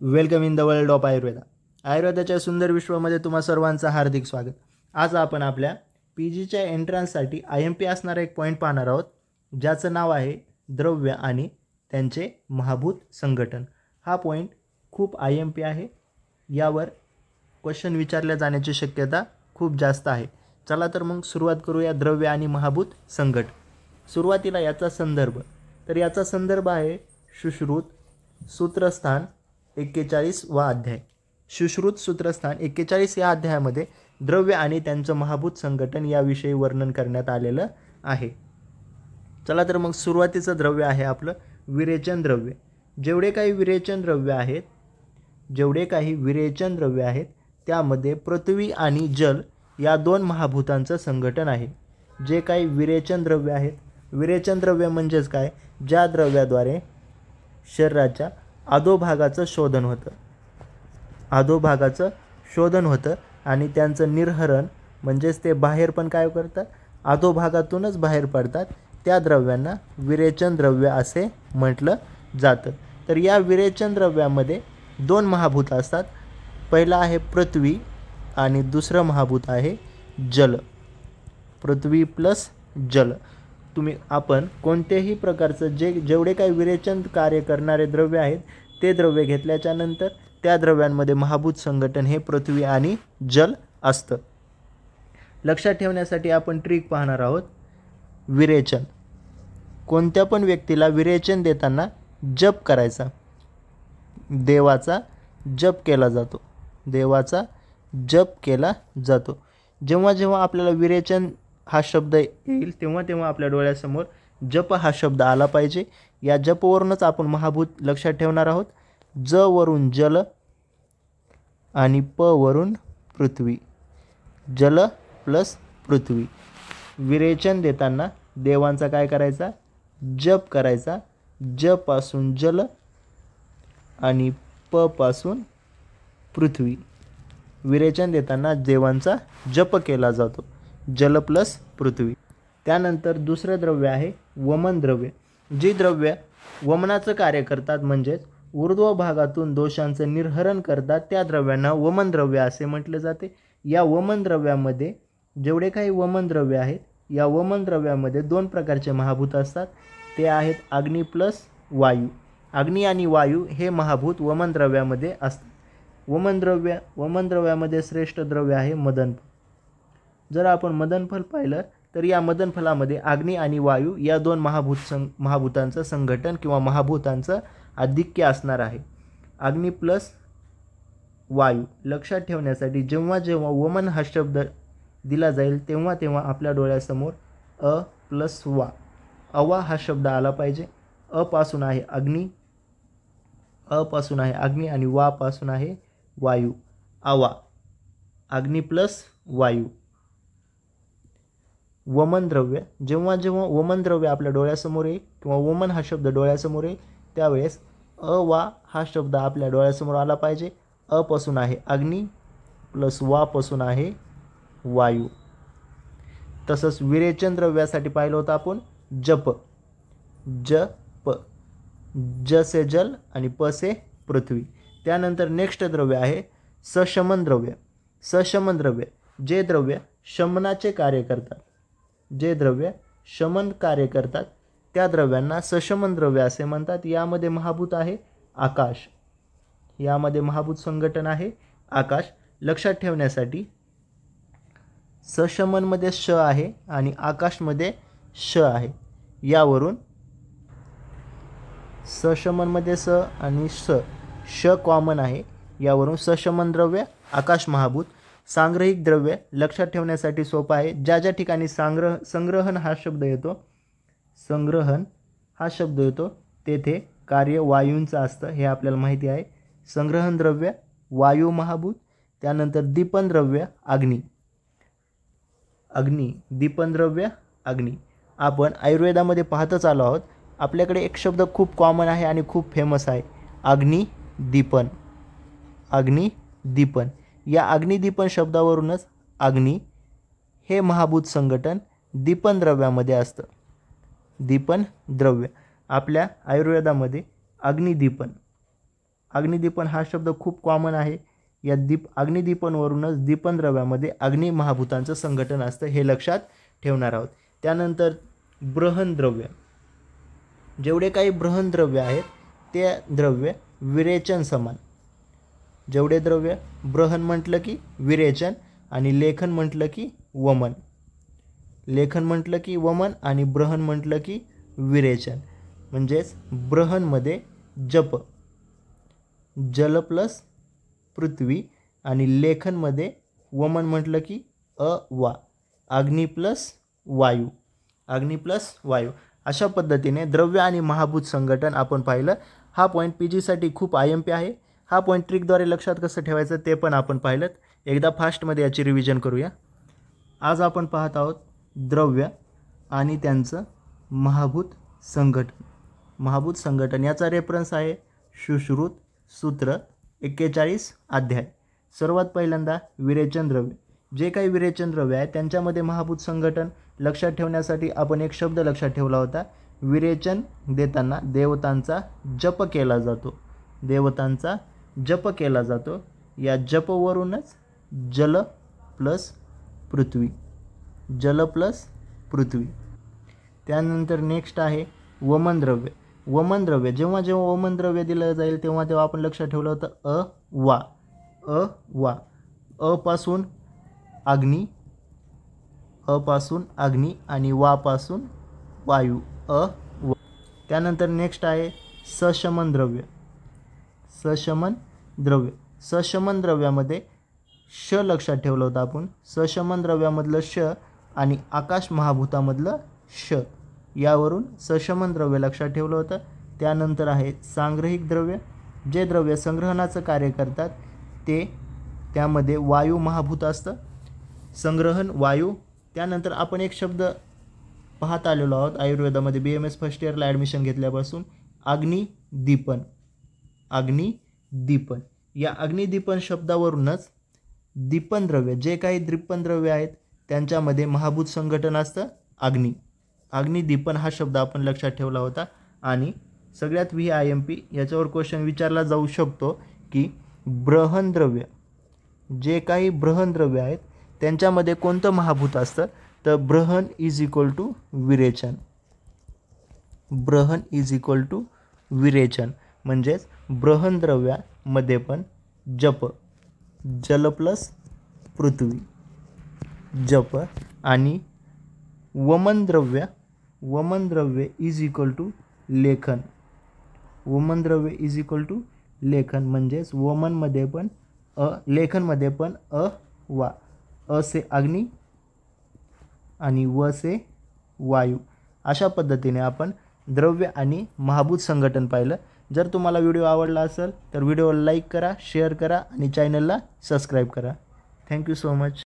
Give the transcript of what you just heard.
Welcome in the world of Ayurveda. आयुर्वेदाच्या सुंदर विश्वामध्ये तुम्हा सर्वांचं हार्दिक स्वागत. आज आपण आपल्या PGच्या एंट्रन्ससाठी IMP असणारा एक पॉईंट पाहणार आहोत, ज्याचं नाव आहे द्रव्य आणि त्यांचे महाभूत संघटन. हा पॉईंट खूप IMP आहे. यावर क्वेश्चन विचारले जाण्याची शक्यता खूप जास्त आहे. चला तर मग सुरुवात करूया. द्रव्य आणि महाभूत संघटन. सुरुवातीला याचा संदर्भ, तर याचा संदर्भ आहे सुश्रुत सूत्रस्थान 41 वा अध्याय. सुश्रुत सूत्रस्थान 41 या अध्यायामध्ये द्रव्य आणि त्यांचं महाभूत संघटन याविषयी वर्णन करण्यात आलेलं आहे. चला तर मग सुरुवातीचं द्रव्य आहे आपलं विरेचन द्रव्य. जेवढे काही विरेचन द्रव्य आहेत त्यामध्ये पृथ्वी आणि जल या दोन महाभूतांचं संघटन आहे. जे काही विरेचन द्रव्य आहेत, विरेचन द्रव्य म्हणजेच काय, ज्या द्रव्याद्वारे शरीराच्या अधोभागाचं शोधन होतं आणि त्यांचं निर्हरण म्हणजेच ते बाहेर पण काय करतात, अधोभागातूनच बाहेर पडतात, त्या द्रव्यांना विरेचन द्रव्य असे म्हटलं जातं. तर या विरेचन द्रव्यामध्ये दोन महाभूत असतात. पहिला आहे पृथ्वी आणि दुसरं महाभूत आहे जल. पृथ्वी प्लस जल. आपण कोणत्याही प्रकारचं जेवढे काही विरेचन कार्य करणारे द्रव्य आहेत ते द्रव्य घेतल्याच्या नंतर त्या द्रव्यांमध्ये महाभूत संघटन हे पृथ्वी आणि जल असतं. लक्षात ठेवण्यासाठी आपण ट्रिक पाहणार आहोत. विरेचन, कोणत्या पण व्यक्तीला विरेचन देताना जप करायचा, देवाचा जप केला जातो. जेव्हा जेव्हा आपल्याला विरेचन हा शब्द येईल तेव्हा तेव्हा आपल्या डोळ्यासमोर जप हा शब्द आला पाहिजे. या जपवरूनच आपण महाभूत लक्षात ठेवणार आहोत. ज वरून जल आणि प वरून पृथ्वी. जल प्लस पृथ्वी. विरेचन देताना देवांचा काय करायचा, जप करायचा. ज पासून जल आणि प पासून पृथ्वी. विरेचन देताना देवांचा जप केला जातो. जल प्लस पृथ्वी. त्यानंतर दुसरं द्रव्य आहे वमन द्रव्य. जी द्रव्य वमनाचं कार्य करतात म्हणजेच ऊर्ध्व भागातून दोषांचं निर्हरण करतात त्या द्रव्यांना वमन द्रव्य असे म्हटले जाते. या वमन द्रव्यामध्ये जेवढे काही वमन द्रव्य आहेत या वमन द्रव्यामध्ये दोन प्रकारचे महाभूत असतात. ते आहेत अग्नी प्लस वायू. अग्नी आणि वायू हे महाभूत वमन द्रव्यामध्ये असतात. वमन द्रव्यामध्ये श्रेष्ठ द्रव्य आहे मदनफल. जर आपण मदनफल पाहिलं तर या मदनफलामध्ये अग्नी आणि वायू या दोन महाभूतांचं संघटन किंवा महाभूतांचं आधिक्य असणार आहे. अग्नी प्लस वायू. लक्षात ठेवण्यासाठी जेव्हा जेव्हा वमन हा शब्द दिला जाईल तेव्हा तेव्हा आपल्या डोळ्यासमोर अ प्लस वा, अवा हा शब्द आला पाहिजे. अ पासून आहे अग्नी आणि वा पासून आहे वायू. अवा, अग्नी प्लस वायू. वमन द्रव्य, जेव्हा जेव्हा वमन द्रव्य आपल्या डोळ्यासमोर येईल किंवा वमन हा शब्द डोळ्यासमोर येईल त्यावेळेस अ वा हा शब्द आपल्या डोळ्यासमोर आला पाहिजे. अ पासून आहे अग्नी प्लस वा पासून आहे वायू. तसंच विरेचन द्रव्यासाठी पाहिलं होतं आपण जप. ज से जल आणि प से पृथ्वी. त्यानंतर नेक्स्ट द्रव्य आहे सशमन द्रव्य. सशमन द्रव्य, जे द्रव्य शमनाचे कार्य करतात त्या द्रव्यांना सशमन द्रव्य असे म्हणतात. यामध्ये महाभूत आहे आकाश. यामध्ये महाभूत संघटन आहे आकाश. लक्षात ठेवण्यासाठी सशमनमध्ये श आहे आणि आकाशमध्ये श आहे. यावरून सशमनमध्ये स आणि श कॉमन आहे. यावरून सशमन द्रव्य आकाश महाभूत. सांग्रहिक द्रव्य लक्षात ठेवण्यासाठी सोपं आहे. ज्या ज्या ठिकाणी संग्रहण हा शब्द येतो तेथे कार्य वायूंचं असतं, हे आपल्याला माहिती आहे. संग्रहण द्रव्य वायू महाभूत. त्यानंतर दीपन द्रव्य अग्नी. दीपन द्रव्य अग्नी. आपण आयुर्वेदामध्ये पाहतच आलो आहोत. आपल्याकडे एक शब्द खूप कॉमन आहे आणि खूप फेमस आहे, अग्निदीपन. या अग्निदीपन शब्दावरूनच अग्नी हे महाभूत संघटन दीपन द्रव्यामध्ये असतं. दीपन द्रव्य आपल्या आयुर्वेदामध्ये अग्निदीपन अग्निदीपन हा शब्द खूप कॉमन आहे. या अग्निदीपनवरूनच दीपनद्रव्यामध्ये अग्नी महाभूतांचं संघटन असतं, हे लक्षात ठेवणार आहोत. त्यानंतर ब्रहणद्रव्य. जेवढे काही ब्रहणद्रव्य आहेत ते द्रव्य विरेचन समान. जेवढे द्रव्य, ब्रहण म्हटलं की विरेचन आणि लेखन म्हटलं की वमन. लेखन म्हटलं की वमन आणि ब्रहण म्हटलं की विरेचन. म्हणजेच ब्रहणमध्ये जप, जल प्लस पृथ्वी, आणि लेखनमध्ये वमन म्हटलं की वा, अग्नी प्लस वायू, अग्नी प्लस वायू. अशा पद्धतीने द्रव्य आणि महाभूत संघटन आपण पाहिलं. हा पॉईंट PGसाठी खूप IMP आहे. हा पॉईंट ट्रिकद्वारे लक्षात कसं ठेवायचं ते पण आपण पाहिलं. एकदा फास्टमध्ये याची रिव्हिजन करूया. आज आपण पाहत आहोत द्रव्य आणि त्यांचं महाभूत संघटन. महाभूत संघटन याचा रेफरन्स आहे सुश्रुत सूत्र 41 अध्याय. सर्वात पहिल्यांदा विरेचन द्रव्य. जे काही विरेचन द्रव्य आहे त्यांच्यामध्ये महाभूत संघटन लक्षात ठेवण्यासाठी आपण एक शब्द लक्षात ठेवला होता. विरेचन देताना देवतांचा जप केला जातो. देवतांचा जप केला जातो. या जपवरूनच जल प्लस पृथ्वी, जल प्लस पृथ्वी. त्यानंतर नेक्स्ट आहे वमन द्रव्य. वमन द्रव्य, जेव्हा जेव्हा वमन द्रव्य दिलं जाईल तेव्हा तेव्हा आपण लक्षात ठेवलं होतं वा, वा. पासून अग्नी, पासून अग्नी आणि वापासून वायू, वा. त्यानंतर नेक्स्ट आहे सशमन द्रव्य. सशमन द्रव्य. सशमन द्रव्यामध्ये श लक्षात ठेवलं होतं आपण. सशमन द्रव्यामधलं श आणि आकाश महाभूतामधलं श, यावरून सशमन द्रव्य लक्षात ठेवलं होतं. त्यानंतर आहे सांग्रहिक द्रव्य. जे द्रव्य संग्रहणाचं कार्य करतात ते, त्यामध्ये वायू महाभूत असतं, संग्रहण वायू. त्यानंतर आपण एक शब्द पाहत आलेलो आहोत आयुर्वेदामध्ये BMS फर्स्ट इयरला ॲडमिशन घेतल्यापासून, अग्निदीपन. अग्निदीपन. या अग्निदीपन शब्दावरूनच दीपनद्रव्य, जे काही दीपनद्रव्य आहेत त्यांच्यामध्ये महाभूत संघटन असतं अग्नी. अग्निदीपन हा शब्द आपण लक्षात ठेवला होता. आणि सगळ्यात IMP याच्यावर क्वेश्चन विचारला जाऊ शकतो की ब्रहणद्रव्य, जे काही ब्रहणद्रव्य आहेत त्यांच्यामध्ये कोणतं महाभूत असतं, तर ब्रहण इज इक्वल टू विरेचन. ब्रहण इज इक्वल टू विरेचन. म्हणजेच ब्रहणद्रव्यामध्ये पण जप, जल प्लस पृथ्वी, जप, आणि वमनद्रव्य, वमनद्रव्य इज इक्वल टू लेखन. वमनद्रव्य इज इक्वल टू लेखन. म्हणजेच वमनमध्ये पण लेखनमध्ये पण वा, से अग्नी आणि व से वायू. अशा पद्धतीने आपण द्रव्य आणि महाभूत संघटन पाहिलं. जर तुम्हाला व्हिडिओ आवडला असेल तर व्हिडिओला लाईक करा, शेअर करा आणि चॅनलला सबस्क्राईब करा. Thank you so much.